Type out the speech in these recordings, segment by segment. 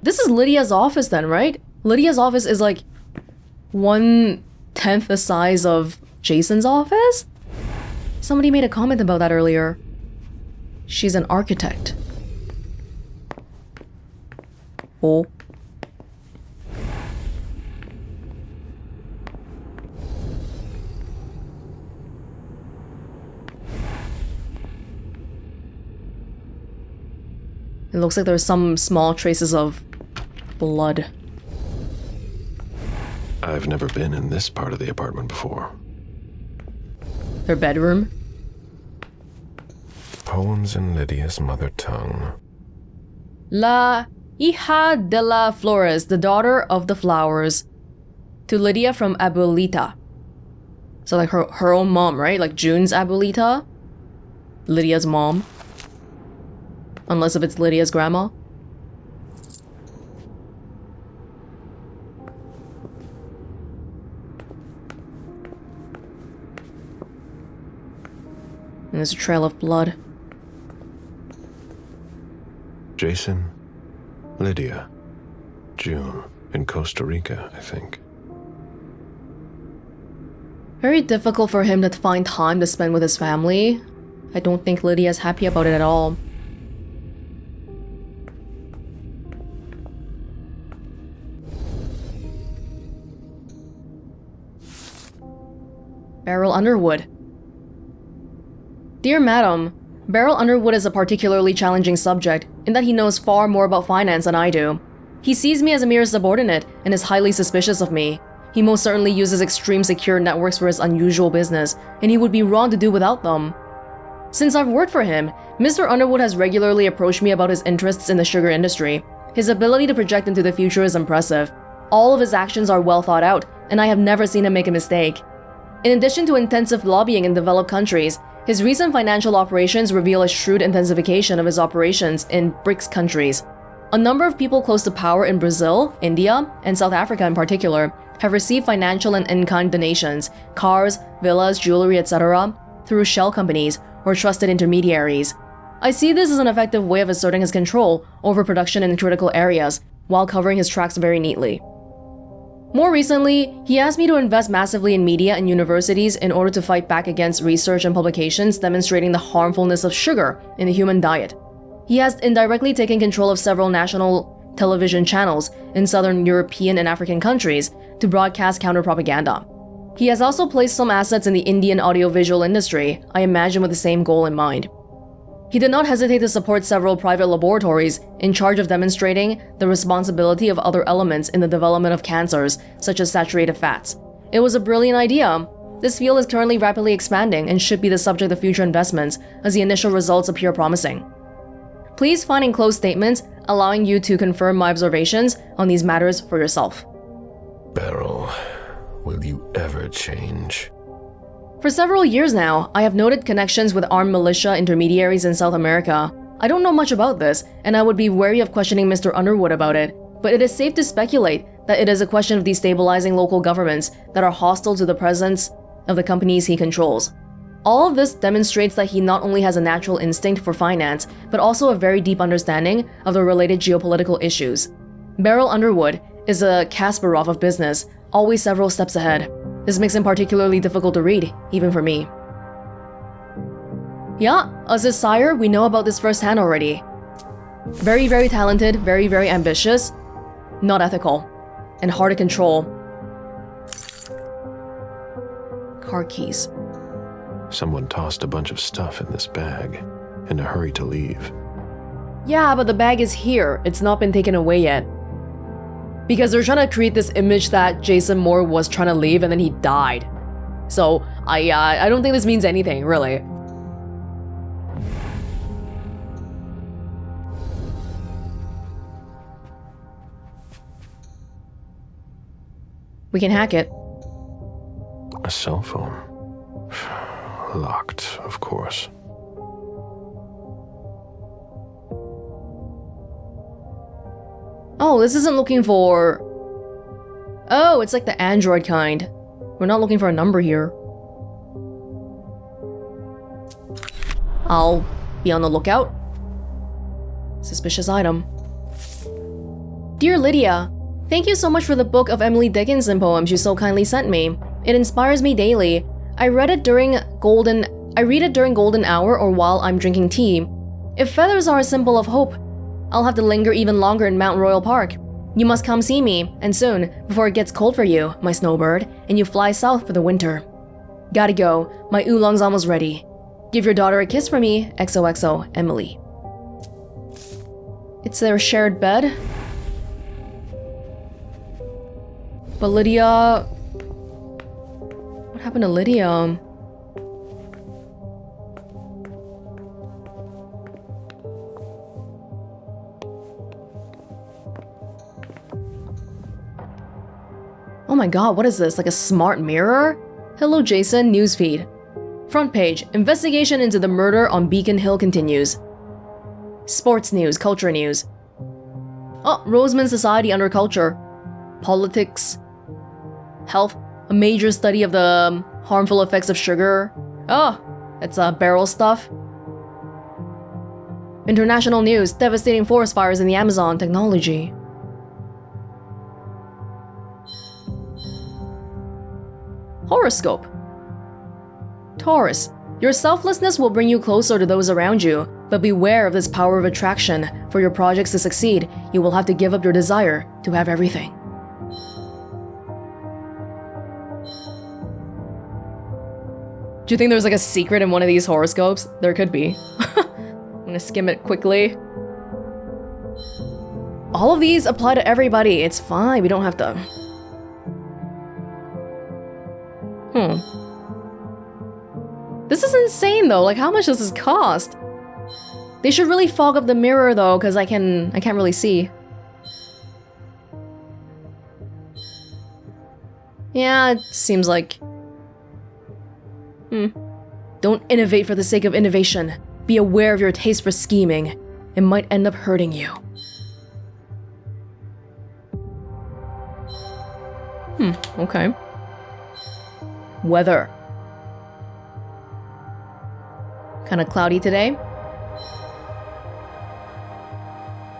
This is Lydia's office then, right? Lydia's office is like 1/10 the size of Jason's office? Somebody made a comment about that earlier. She's an architect. Oh. It looks like there's some small traces of blood. I've never been in this part of the apartment before. Their bedroom? Poems in Lydia's mother tongue. La hija de la flores, the daughter of the flowers. To Lydia from Abuelita. So like her own mom, right? Like June's Abuelita? Lydia's mom. Unless if it's Lydia's grandma. And there's a trail of blood. Jason, Lydia, June, in Costa Rica, I think. Very difficult for him to find time to spend with his family. I don't think Lydia's happy about it at all. Beryl Underwood. Dear Madam, Beryl Underwood is a particularly challenging subject in that he knows far more about finance than I do. He sees me as a mere subordinate and is highly suspicious of me. He most certainly uses extreme secure networks for his unusual business, and he would be wrong to do without them. Since I've worked for him, Mr. Underwood has regularly approached me about his interests in the sugar industry. His ability to project into the future is impressive. All of his actions are well thought out, and I have never seen him make a mistake. In addition to intensive lobbying in developed countries, his recent financial operations reveal a shrewd intensification of his operations in BRICS countries. A number of people close to power in Brazil, India, and South Africa in particular have received financial and in-kind donations, cars, villas, jewelry, etc., through shell companies or trusted intermediaries. I see this as an effective way of asserting his control over production in critical areas, while covering his tracks very neatly. More recently, he asked me to invest massively in media and universities in order to fight back against research and publications demonstrating the harmfulness of sugar in the human diet. He has indirectly taken control of several national television channels in southern European and African countries to broadcast counter-propaganda. He has also placed some assets in the Indian audiovisual industry, I imagine with the same goal in mind. He did not hesitate to support several private laboratories in charge of demonstrating the responsibility of other elements in the development of cancers, such as saturated fats. It was a brilliant idea. This field is currently rapidly expanding and should be the subject of future investments, as the initial results appear promising. Please find enclosed statements allowing you to confirm my observations on these matters for yourself. Beryl, will you ever change? For several years now, I have noted connections with armed militia intermediaries in South America. I don't know much about this, and I would be wary of questioning Mr. Underwood about it, but it is safe to speculate that it is a question of destabilizing local governments that are hostile to the presence of the companies he controls. All of this demonstrates that he not only has a natural instinct for finance, but also a very deep understanding of the related geopolitical issues. Beryl Underwood is a Kasparov of business, always several steps ahead. This makes him particularly difficult to read, even for me. Yeah, as his sire, we know about this firsthand already. Very, very talented, very, very ambitious, not ethical, and hard to control. Car keys. Someone tossed a bunch of stuff in this bag, in a hurry to leave. Yeah, but the bag is here. It's not been taken away yet. Because they're trying to create this image that Jason Moore was trying to leave and then he died. So, I don't think this means anything, really. We can hack it. A cell phone. Locked, of course. Oh, this isn't looking for... Oh, it's like the Android kind. We're not looking for a number here. I'll be on the lookout. Suspicious item. Dear Lydia, thank you so much for the book of Emily Dickinson poems you so kindly sent me. It inspires me daily. I read it during golden hour or while I'm drinking tea. If feathers are a symbol of hope, I'll have to linger even longer in Mount Royal Park. You must come see me, and soon, before it gets cold for you, my snowbird, and you fly south for the winter. Gotta go, my oolong's almost ready. Give your daughter a kiss for me, XOXO, Emily. It's their shared bed. But Lydia... What happened to Lydia? Oh my god, what is this? Like a smart mirror? Hello Jason, newsfeed. Front page, investigation into the murder on Beacon Hill continues. Sports news, culture news. Oh, Roseman Society under culture. Politics. Health, a major study of the harmful effects of sugar. Oh, it's barrel stuff. International news, devastating forest fires in the Amazon, technology. Horoscope. Taurus, your selflessness will bring you closer to those around you, but beware of this power of attraction. For your projects to succeed, you will have to give up your desire to have everything. Do you think there's like a secret in one of these horoscopes? There could be. I'm gonna skim it quickly. All of these apply to everybody. It's fine, we don't have to... This is insane though, like how much does this cost? They should really fog up the mirror though, because I can't really see. Yeah, it seems like... Don't innovate for the sake of innovation. Be aware of your taste for scheming. It might end up hurting you. Okay. Weather. Kinda cloudy today.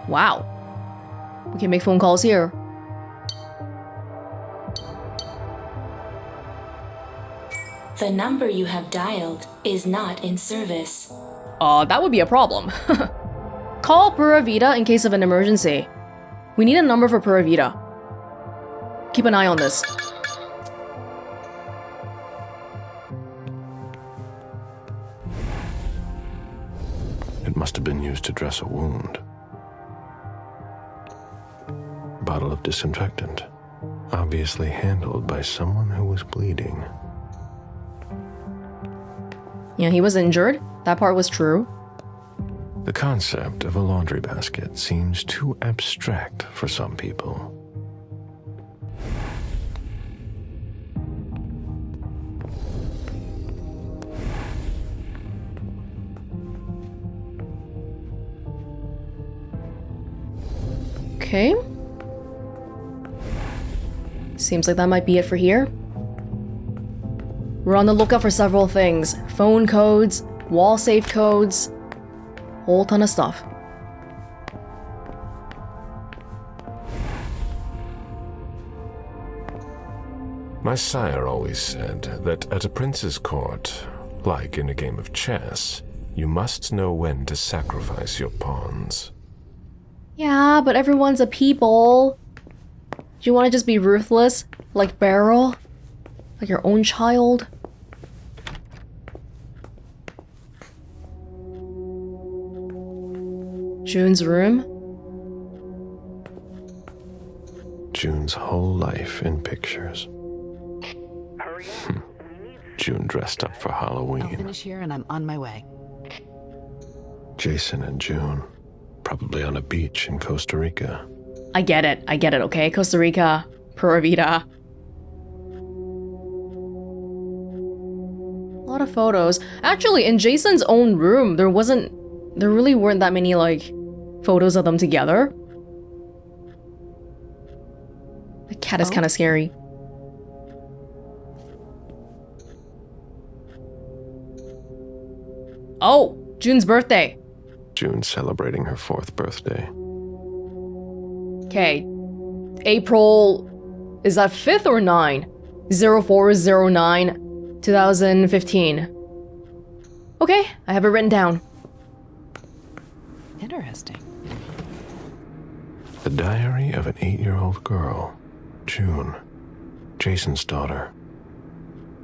Wow. We can make phone calls here. The number you have dialed is not in service. That would be a problem. Call PURA VIDA in case of an emergency. We need a number for PURA VIDA. Keep an eye on this. It must have been used to dress a wound. Bottle of disinfectant. Obviously handled by someone who was bleeding. Yeah, he was injured. That part was true. The concept of a laundry basket seems too abstract for some people. Okay. Seems like that might be it for here. We're on the lookout for several things. Phone codes, wall safe codes, whole ton of stuff. My sire always said that at a prince's court, like in a game of chess, you must know when to sacrifice your pawns. Yeah, but everyone's a people. Do you want to just be ruthless? Like Beryl? Like your own child? June's room? June's whole life in pictures. June dressed up for Halloween. I'll finish here and I'm on my way. Jason and June, probably on a beach in Costa Rica. I get it, okay? Costa Rica, Pura Vida. A lot of photos. Actually, in Jason's own room, there really weren't that many, like, photos of them together. The cat is kind of scary. Oh, June's birthday. June celebrating her 4th birthday. Okay. April... Is that 5th or 9? 0409 2015. Okay, I have it written down. Interesting. The diary of an 8-year-old girl. June. Jason's daughter.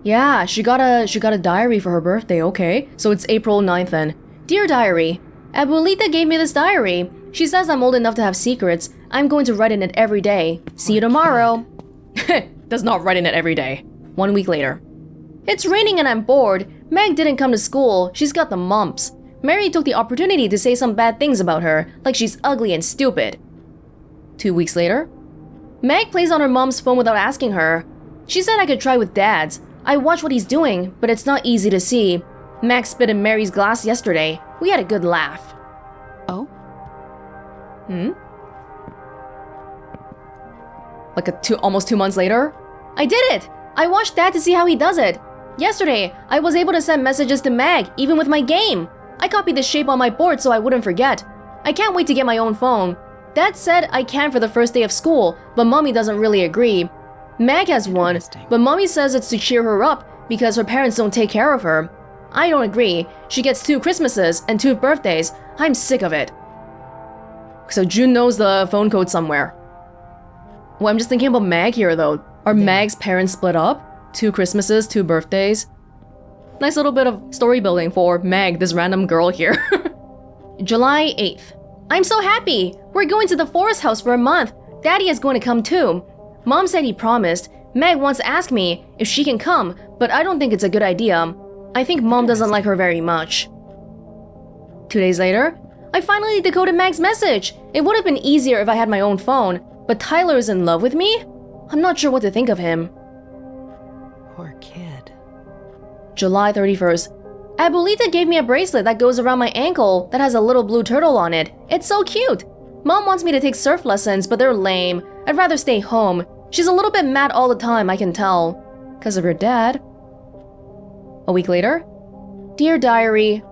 Yeah, she got a diary for her birthday, okay. So it's April 9th then. Dear diary, Abuelita gave me this diary. She says I'm old enough to have secrets. I'm going to write in it every day. See you tomorrow. Does not write in it every day. 1 week later. It's raining and I'm bored. Meg didn't come to school. She's got the mumps. Mary took the opportunity to say some bad things about her, like she's ugly and stupid. 2 weeks later. Meg plays on her mom's phone without asking her. She said I could try with Dad's. I watch what he's doing, but it's not easy to see. Meg spit in Mary's glass yesterday. We had a good laugh. Oh? Like almost 2 months later? I did it! I watched Dad to see how he does it. Yesterday, I was able to send messages to Meg, even with my game. I copied the shape on my board so I wouldn't forget. I can't wait to get my own phone. Dad said I can for the first day of school, but Mommy doesn't really agree. Meg has one, but Mommy says it's to cheer her up because her parents don't take care of her. I don't agree. She gets 2 Christmases and 2 birthdays. I'm sick of it. So June knows the phone code somewhere. Well, I'm just thinking about Meg here though. Are Meg's parents split up? 2 Christmases, 2 birthdays? Nice little bit of story building for Meg, this random girl here. July 8th. I'm so happy! We're going to the forest house for a month. Daddy is going to come too. Mom said he promised. Meg wants to ask me if she can come, but I don't think it's a good idea. I think Mom doesn't like her very much. 2 days later, I finally decoded Meg's message. It would have been easier if I had my own phone, but Tyler is in love with me? I'm not sure what to think of him. Poor kid. July 31st. Abuelita gave me a bracelet that goes around my ankle that has a little blue turtle on it. It's so cute. Mom wants me to take surf lessons, but they're lame. I'd rather stay home. She's a little bit mad all the time, I can tell. 'Cause of her dad. A week later. Dear diary,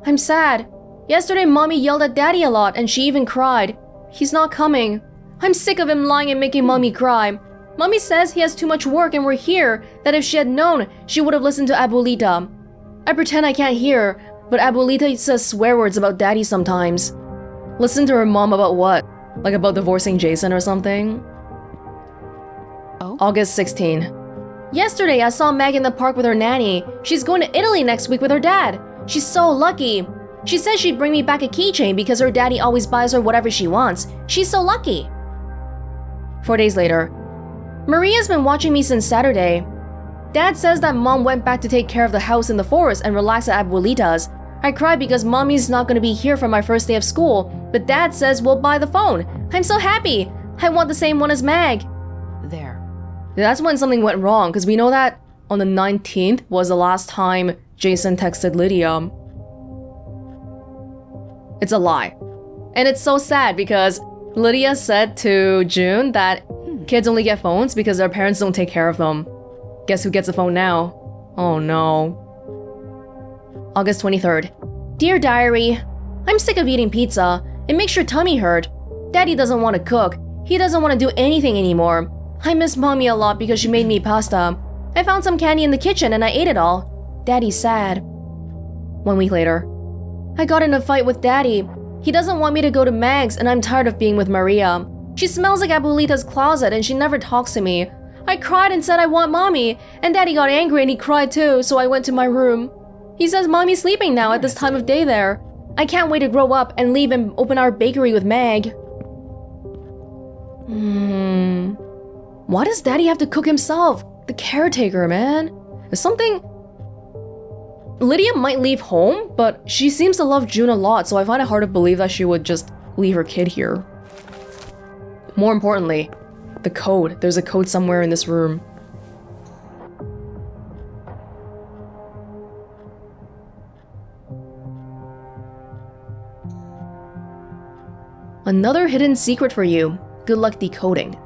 I'm sad. Yesterday Mommy yelled at Daddy a lot and she even cried. He's not coming. I'm sick of him lying and making Mommy cry. Mommy says he has too much work and we're here, that if she had known, she would have listened to Abuelita. I pretend I can't hear, but Abuelita says swear words about Daddy sometimes. Listen to her mom about what? Like about divorcing Jason or something? Oh? August 16. Yesterday I saw Meg in the park with her nanny. She's going to Italy next week with her dad. She's so lucky. She says she'd bring me back a keychain because her daddy always buys her whatever she wants. She's so lucky. 4 days later. Maria's been watching me since Saturday. Dad says that Mom went back to take care of the house in the forest and relax at Abuelita's. I cried because Mommy's not going to be here for my first day of school, but Dad says we'll buy the phone. I'm so happy. I want the same one as Meg. There. That's when something went wrong, because we know that on the 19th was the last time Jason texted Lydia. It's a lie. And it's so sad because Lydia said to June that kids only get phones because their parents don't take care of them. Guess who gets a phone now? Oh no. August 23rd. Dear diary, I'm sick of eating pizza. It makes your tummy hurt. Daddy doesn't want to cook. He doesn't want to do anything anymore. I miss Mommy a lot because she made me pasta. I found some candy in the kitchen and I ate it all. Daddy's sad. 1 week later. I got in a fight with Daddy. He doesn't want me to go to Meg's and I'm tired of being with Maria. She smells like Abuelita's closet and she never talks to me. I cried and said I want Mommy, and Daddy got angry and he cried too, so I went to my room. He says Mommy's sleeping now at this time of day there. I can't wait to grow up and leave and open our bakery with Meg. Why does Daddy have to cook himself? The caretaker, man. There's something... Lydia might leave home, but she seems to love June a lot, so I find it hard to believe that she would just leave her kid here. More importantly, the code. There's a code somewhere in this room. Another hidden secret for you. Good luck decoding.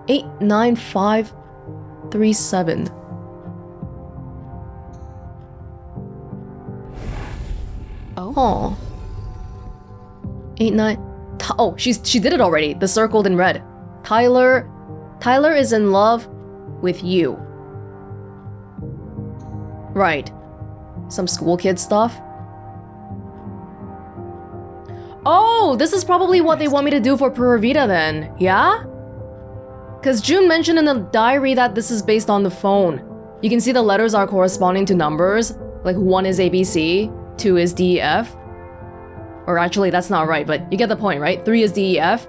89537. Oh. 89. Oh, she did it already. The circled in red. Tyler is in love with you. Right. Some school kid stuff. Oh, this is probably what they want me to do for PURA VIDA then, yeah? Because June mentioned in the diary that this is based on the phone. You can see the letters are corresponding to numbers, like 1 is ABC, 2 is DEF. Or actually, that's not right, but you get the point, right? 3 is DEF.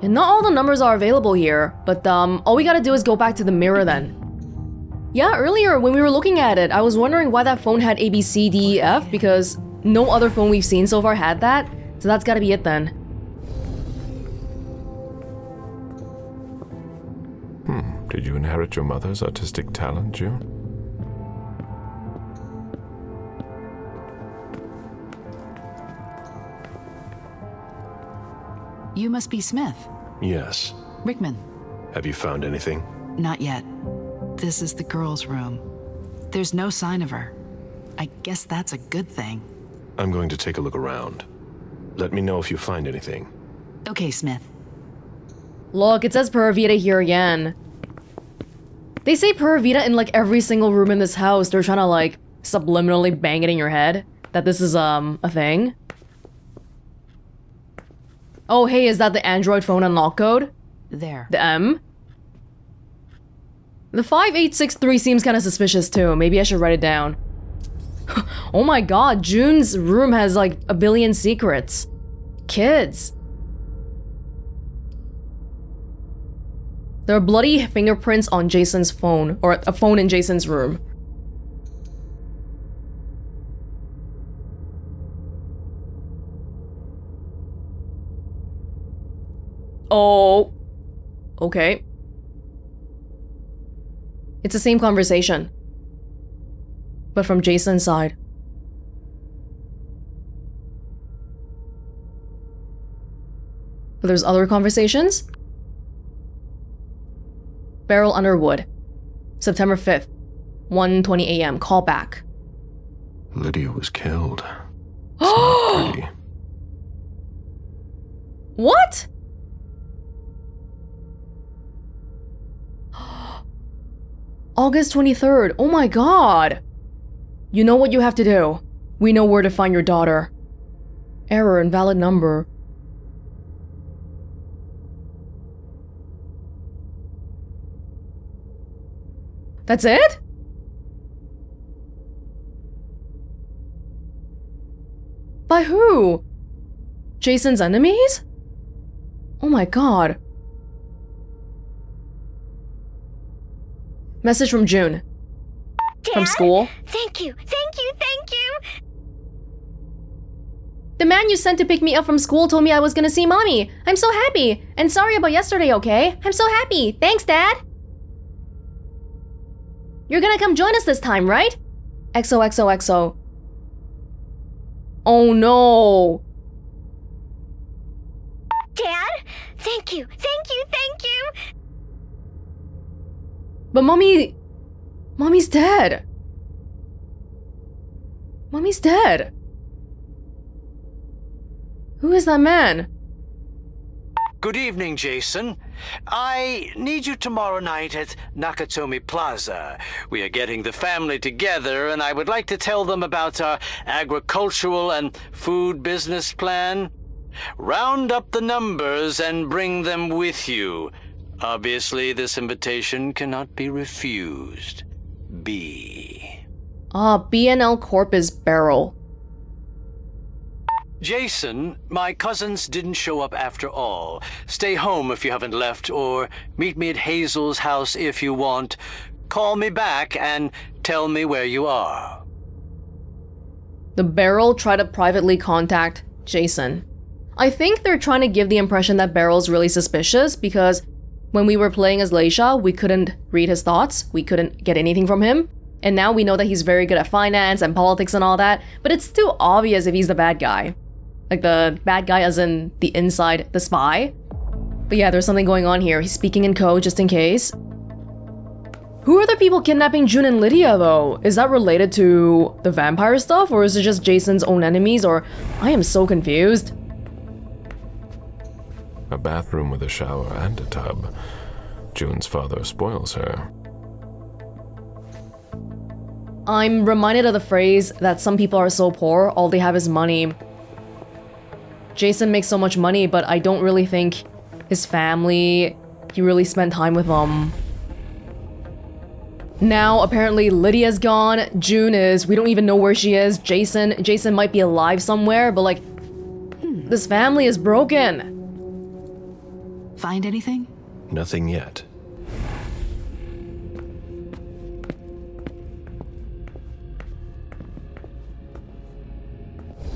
And not all the numbers are available here, but all we gotta do is go back to the mirror then. Yeah, earlier when we were looking at it, I was wondering why that phone had ABCDEF, because no other phone we've seen so far had that, so that's gotta be it then. Did you inherit your mother's artistic talent, June? You must be Smith. Yes. Rickman. Have you found anything? Not yet. This is the girl's room. There's no sign of her. I guess that's a good thing. I'm going to take a look around. Let me know if you find anything. Okay, Smith. Look, it says PURA VIDA here again. They say PURA VIDA in like every single room in this house. They're trying to like subliminally bang it in your head that this is a thing. Oh, hey, is that the Android phone unlock code? There. The M? The 5863 seems kind of suspicious too. Maybe I should write it down. Oh my god, June's room has like a billion secrets. Kids. There are bloody fingerprints on Jason's phone, or a phone in Jason's room. Oh. Okay. It's the same conversation, but from Jason's side. But there's other conversations? Beryl Underwood, September 5th, 1:20 a.m. Call back. Lydia was killed. It's not pretty. What? August 23rd. Oh my god. You know what you have to do. We know where to find your daughter. Error, invalid number. That's it? By who? Jason's enemies? Oh my god. Message from June. Dad? From school. Thank you, thank you, thank you! The man you sent to pick me up from school told me I was gonna see mommy. I'm so happy. And sorry about yesterday, okay? I'm so happy. Thanks, Dad. You're gonna come join us this time, right? XOXOXO. Oh no. Dad? Thank you, thank you, thank you! But Mommy's dead. Mommy's dead. Who is that man? Good evening, Jason. I need you tomorrow night at Nakatomi Plaza. We are getting the family together, and I would like to tell them about our agricultural and food business plan. Round up the numbers and bring them with you. Obviously, this invitation cannot be refused. B. BNL Corp is Beryl. Jason, my cousins didn't show up after all. Stay home if you haven't left, or meet me at Hazel's house if you want. Call me back and tell me where you are. The Beryl tried to privately contact Jason. I think they're trying to give the impression that Beryl's really suspicious because when we were playing as Leisha, we couldn't read his thoughts, we couldn't get anything from him. And now we know that he's very good at finance and politics and all that, but it's too obvious if he's the bad guy. Like the bad guy as in the inside, the spy. But yeah, there's something going on here. He's speaking in code just in case. Who are the people kidnapping June and Lydia though? Is that related to the vampire stuff or is it just Jason's own enemies or I am so confused. a bathroom with a shower and a tub. June's father spoils her. I'm reminded of the phrase that some people are so poor, all they have is money. Jason makes so much money, but I don't really think his family, he really spent time with them. Now, apparently Lydia's gone, June is, we don't even know where she is, Jason might be alive somewhere, but like, this family is broken. Find anything? Nothing yet.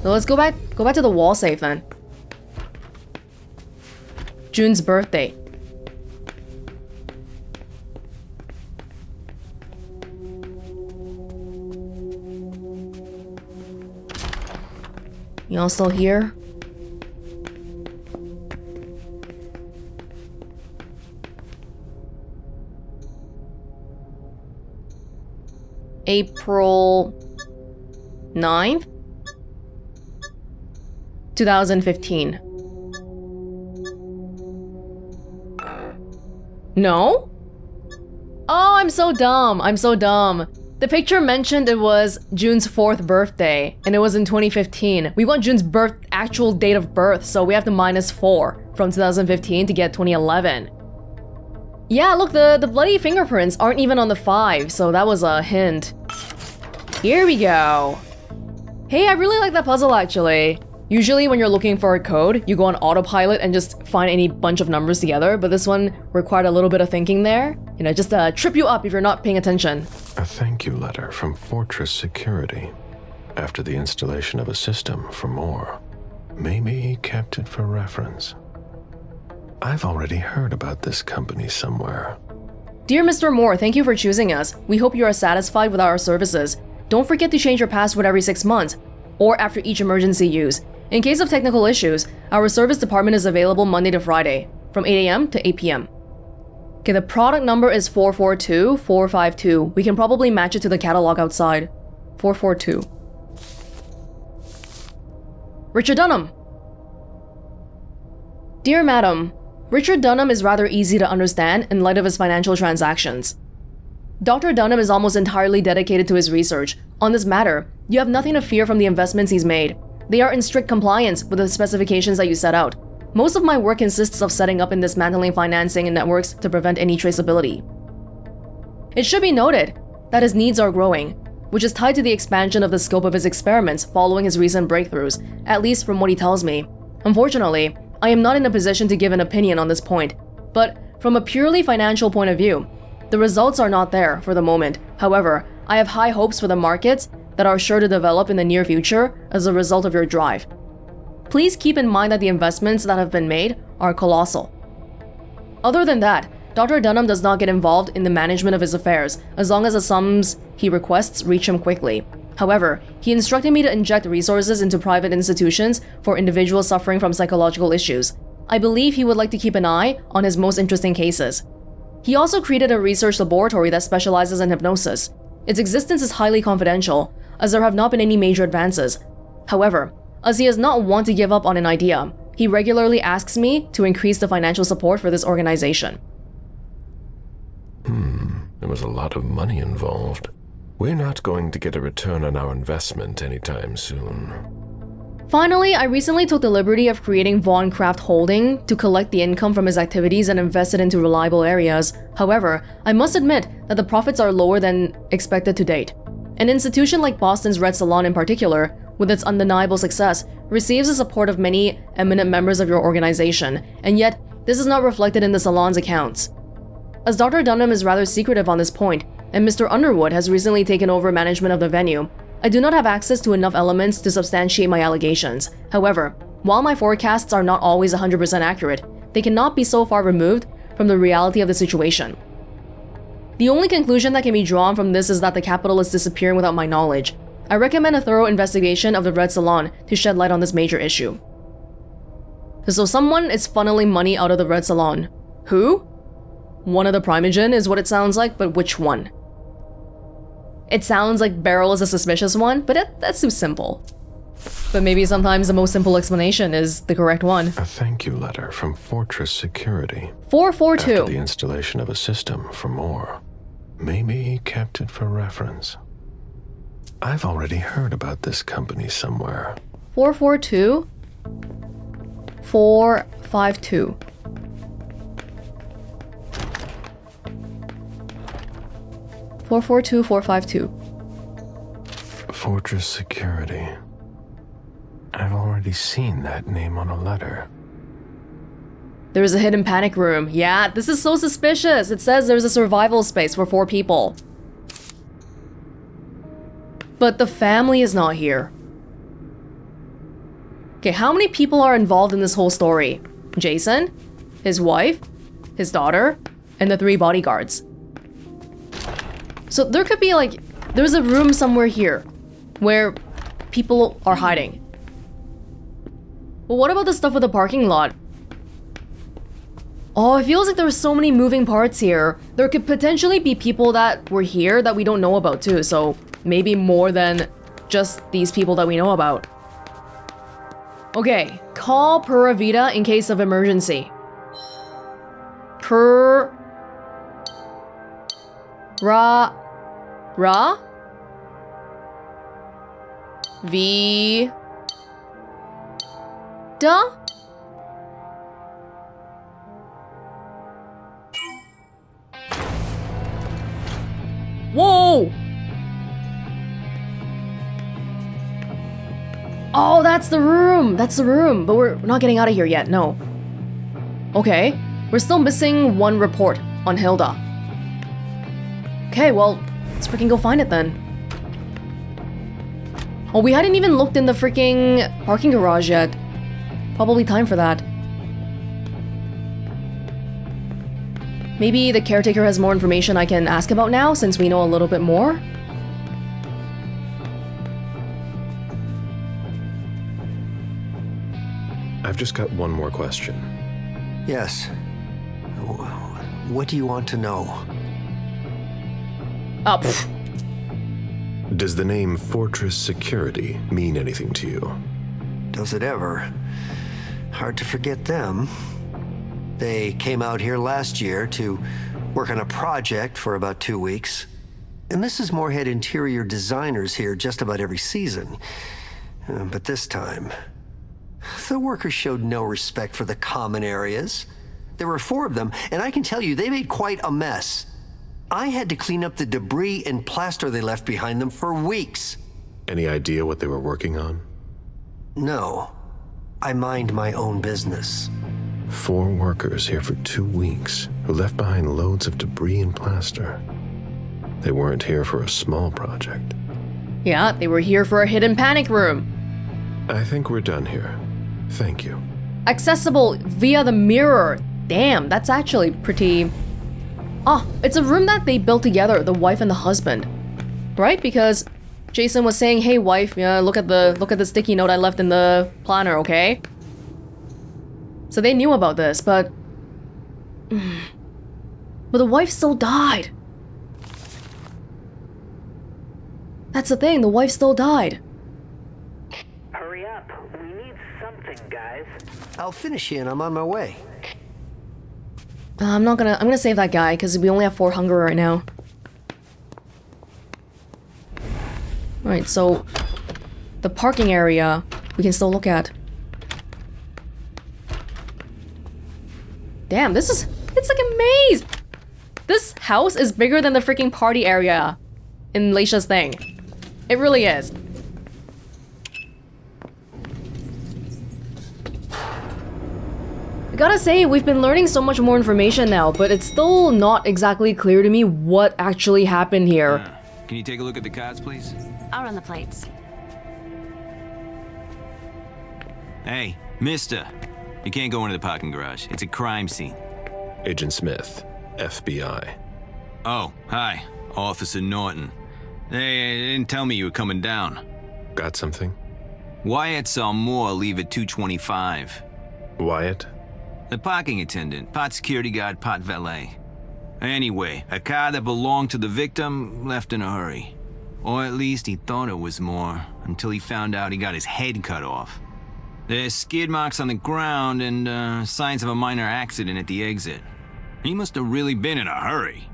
So let's go back to the wall safe then. June's birthday. Y'all still here? April 9th? 2015. No? Oh, I'm so dumb. The picture mentioned it was June's 4th birthday, and it was in 2015. We want June's actual date of birth, so we have to -4 from 2015 to get 2011. Yeah, look, the bloody fingerprints aren't even on the 5, so that was a hint. Here we go. Hey, I really like that puzzle actually. Usually when you're looking for a code, you go on autopilot and just find any bunch of numbers together, but this one required a little bit of thinking there. You know, just trip you up if you're not paying attention. A thank you letter from Fortress Security. After the installation of a system for more. Maybe he kept it for reference. I've already heard about this company somewhere. Dear Mr. Moore, thank you for choosing us. We hope you are satisfied with our services. Don't forget to change your password every 6 months, or after each emergency use. In case of technical issues, our service department is available Monday to Friday, from 8 a.m. to 8 p.m. Okay, the product number is 442452. We can probably match it to the catalog outside. 442. Richard Dunham. Dear Madam, Richard Dunham is rather easy to understand in light of his financial transactions. Dr. Dunham is almost entirely dedicated to his research. On this matter, you have nothing to fear from the investments he's made. They are in strict compliance with the specifications that you set out. Most of my work consists of setting up and dismantling financing and networks to prevent any traceability. It should be noted that his needs are growing, which is tied to the expansion of the scope of his experiments following his recent breakthroughs, at least from what he tells me. Unfortunately, I am not in a position to give an opinion on this point, but from a purely financial point of view, the results are not there for the moment. However, I have high hopes for the markets that are sure to develop in the near future as a result of your drive. Please keep in mind that the investments that have been made are colossal. Other than that, Dr. Dunham does not get involved in the management of his affairs as long as the sums he requests reach him quickly. However, he instructed me to inject resources into private institutions for individuals suffering from psychological issues. I believe he would like to keep an eye on his most interesting cases. He also created a research laboratory that specializes in hypnosis. Its existence is highly confidential, as there have not been any major advances. However, as he does not want to give up on an idea, he regularly asks me to increase the financial support for this organization. There was a lot of money involved. We're not going to get a return on our investment anytime soon. Finally, I recently took the liberty of creating Von Kraft Holding to collect the income from his activities and invest it into reliable areas. However, I must admit that the profits are lower than expected to date. An institution like Boston's Red Salon in particular, with its undeniable success, receives the support of many eminent members of your organization, and yet this is not reflected in the salon's accounts. As Dr. Dunham is rather secretive on this point, and Mr. Underwood has recently taken over management of the venue, I do not have access to enough elements to substantiate my allegations. However, while my forecasts are not always 100% accurate, they cannot be so far removed from the reality of the situation. The only conclusion that can be drawn from this is that the capital is disappearing without my knowledge. I recommend a thorough investigation of the Red Salon to shed light on this major issue. So someone is funneling money out of the Red Salon. Who? One of the Primogen is what it sounds like, but which one? It sounds like Beryl is a suspicious one, but that's too simple. But maybe sometimes the most simple explanation is the correct one. A thank you letter from Fortress Security. 442. After the installation of a system for more. Maybe he kept it for reference. I've already heard about this company somewhere. 442. 452. Four four two 452. Fortress Security. I've already seen that name on a letter. There's a hidden panic room. Yeah, this is so suspicious. It says there's a survival space for 4 people. But the family is not here. Okay, how many people are involved in this whole story? Jason, his wife, his daughter, and the 3 bodyguards. So there could be like, there's a room somewhere here where people are hiding. But what about the stuff with the parking lot? Oh, it feels like there were so many moving parts here. There could potentially be people that were here that we don't know about too, so maybe more than just these people that we know about. Okay, call PURA VIDA in case of emergency. PURA VIDA? Whoa! Oh, that's the room! That's the room, but we're not getting out of here yet, no. Okay, we're still missing 1 report on Hilda. Okay, well, let's freaking go find it then. Oh, we hadn't even looked in the freaking parking garage yet. Probably time for that. Maybe the caretaker has more information I can ask about now, since we know a little bit more? I've just got one more question. Yes. What do you want to know? Oh, pfft. Does the name Fortress Security mean anything to you? Does it ever? Hard to forget them. They came out here last year to work on a project for about 2 weeks. And Mrs. Moore had interior designers here just about every season. But this time, the workers showed no respect for the common areas. There were 4 of them, and I can tell you, they made quite a mess. I had to clean up the debris and plaster they left behind them for weeks. Any idea what they were working on? No. I mind my own business. 4 workers here for 2 weeks who left behind loads of debris and plaster. They weren't here for a small project. Yeah, they were here for a hidden panic room. I think we're done here. Thank you. Accessible via the mirror. Damn, that's actually pretty... Ah, it's a room that they built together, the wife and the husband. Right? Because Jason was saying, hey wife, yeah, look at the sticky note I left in the planner, okay? So they knew about this, but the wife still died. That's the thing, the wife still died. Hurry up. We need something, guys. I'll finish you and I'm on my way. I'm gonna save that guy, because we only have 4 hunger right now. Alright, so the parking area we can still look at. Damn, it's like a maze! This house is bigger than the freaking party area in Leisha's thing. It really is. I gotta say, we've been learning so much more information now, but it's still not exactly clear to me what actually happened here. Can you take a look at the cards, please? I'll run the plates. Hey, mister. You can't go into the parking garage. It's a crime scene. Agent Smith, FBI. Oh, hi. Officer Norton. They didn't tell me you were coming down. Got something? Wyatt saw Moore leave at 2:25. Wyatt? The parking attendant, part security guard, part valet. Anyway, a car that belonged to the victim left in a hurry. Or at least he thought it was more, until he found out he got his head cut off. There's skid marks on the ground and signs of a minor accident at the exit. He must have really been in a hurry.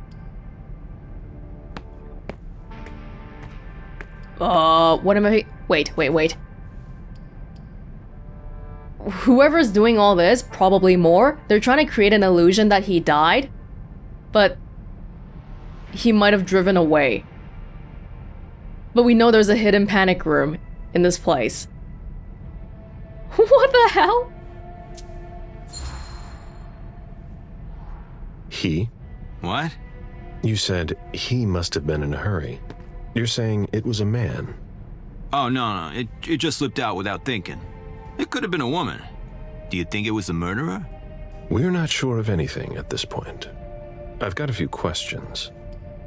What am I... Wait. Whoever's doing all this, probably more, they're trying to create an illusion that he died, but he might have driven away. But we know there's a hidden panic room in this place. What the hell? He? What? You said he must have been in a hurry. You're saying it was a man? Oh, no, it just slipped out without thinking. It could have been a woman. Do you think it was the murderer? We're not sure of anything at this point. I've got a few questions.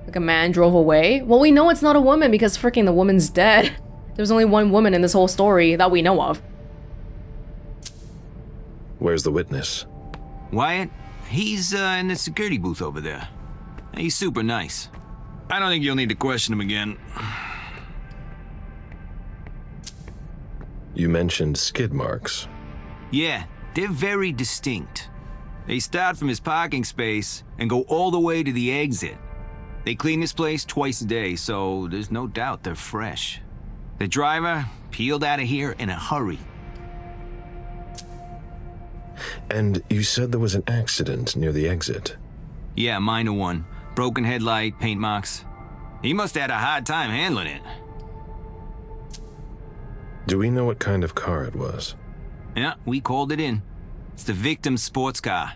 Like a man drove away? Well, we know it's not a woman because freaking the woman's dead. There's only one woman in this whole story that we know of. Where's the witness? Wyatt? He's in the security booth over there. He's super nice. I don't think you'll need to question him again. You mentioned skid marks. Yeah, they're very distinct. They start from his parking space and go all the way to the exit. They clean this place twice a day, so there's no doubt they're fresh. The driver peeled out of here in a hurry. And you said there was an accident near the exit. Yeah, minor one. Broken headlight, paint marks. He must have had a hard time handling it. Do we know what kind of car it was? Yeah, we called it in. It's the victim's sports car.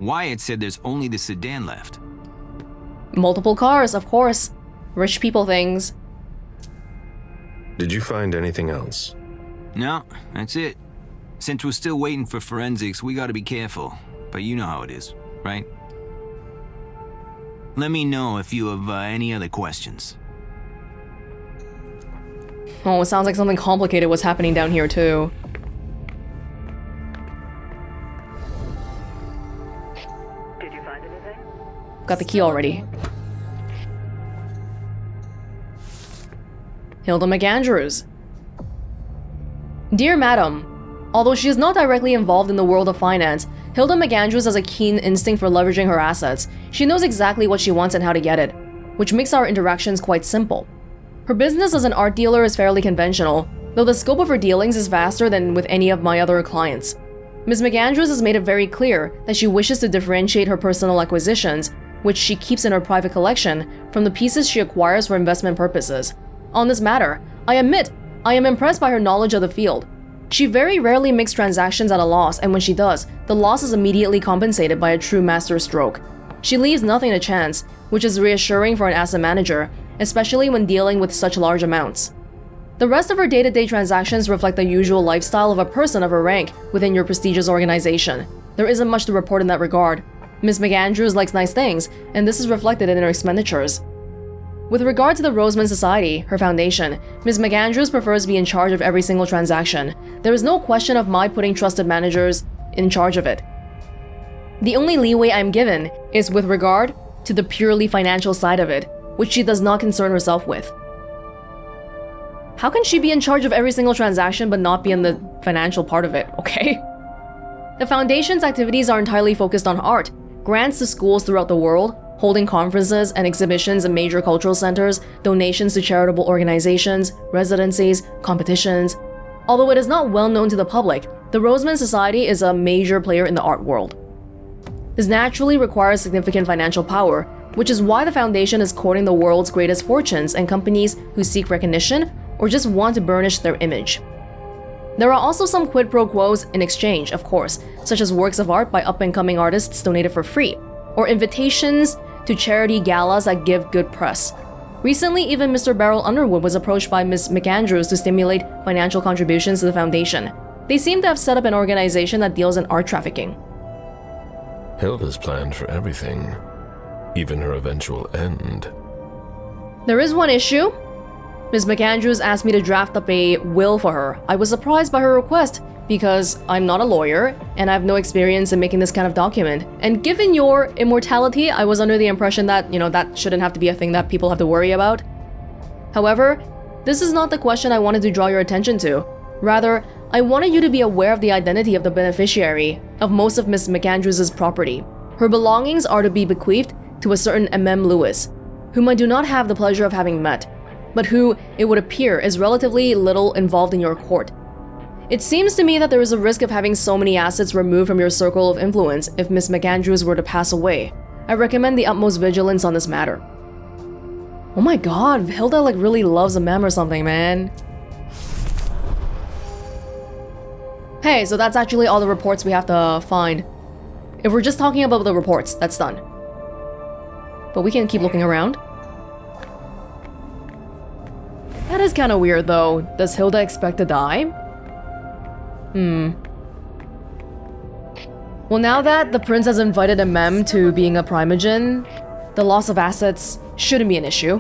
Wyatt said there's only the sedan left. Multiple cars, of course. Rich people things. Did you find anything else? No, that's it. Since we're still waiting for forensics, we gotta be careful. But you know how it is, right? Let me know if you have any other questions. Oh, it sounds like something complicated was happening down here too. Did you find anything? Got the key already. Hilda McAndrews. Dear Madam, although she is not directly involved in the world of finance, Hilda McAndrews has a keen instinct for leveraging her assets. She knows exactly what she wants and how to get it, which makes our interactions quite simple. Her business as an art dealer is fairly conventional, though the scope of her dealings is vaster than with any of my other clients. Ms. McAndrews has made it very clear that she wishes to differentiate her personal acquisitions, which she keeps in her private collection, from the pieces she acquires for investment purposes. On this matter, I admit I am impressed by her knowledge of the field. She very rarely makes transactions at a loss, and when she does, the loss is immediately compensated by a true master stroke. She leaves nothing to chance, which is reassuring for an asset manager, especially when dealing with such large amounts. The rest of her day-to-day transactions reflect the usual lifestyle of a person of her rank within your prestigious organization. There isn't much to report in that regard. Ms. McAndrews likes nice things, and this is reflected in her expenditures. With regard to the Roseman Society, her foundation, Ms. McAndrews prefers to be in charge of every single transaction. There is no question of my putting trusted managers in charge of it. The only leeway I'm given is with regard to the purely financial side of it, which she does not concern herself with. How can she be in charge of every single transaction but not be in the financial part of it, okay? The foundation's activities are entirely focused on art, grants to schools throughout the world, holding conferences and exhibitions in major cultural centers, donations to charitable organizations, residencies, competitions. Although it is not well known to the public, the Roseman Society is a major player in the art world. This naturally requires significant financial power, which is why the foundation is courting the world's greatest fortunes and companies who seek recognition or just want to burnish their image. There are also some quid pro quos in exchange, of course, such as works of art by up-and-coming artists donated for free, or invitations to charity galas that give good press. Recently, even Mr. Beryl Underwood was approached by Ms. McAndrews to stimulate financial contributions to the foundation. They seem to have set up an organization that deals in art trafficking. Hilda's planned for everything, even her eventual end. There is one issue. Ms. McAndrews asked me to draft up a will for her. I was surprised by her request because I'm not a lawyer and I have no experience in making this kind of document. And given your immortality, I was under the impression that, that shouldn't have to be a thing that people have to worry about. However, this is not the question I wanted to draw your attention to. Rather, I wanted you to be aware of the identity of the beneficiary of most of Miss McAndrews' property. Her belongings are to be bequeathed to a certain M.M. Lewis, whom I do not have the pleasure of having met, but who, it would appear, is relatively little involved in your court. It seems to me that there is a risk of having so many assets removed from your circle of influence if Miss McAndrews were to pass away. I recommend the utmost vigilance on this matter. Oh my god, Hilda like really loves a mem or something, man. Hey, so that's actually all the reports we have to find. If we're just talking about the reports, that's done. But we can keep looking around. That is kind of weird though. Does Hilda expect to die? Well, now that the prince has invited a mem to being a primogen, the loss of assets shouldn't be an issue.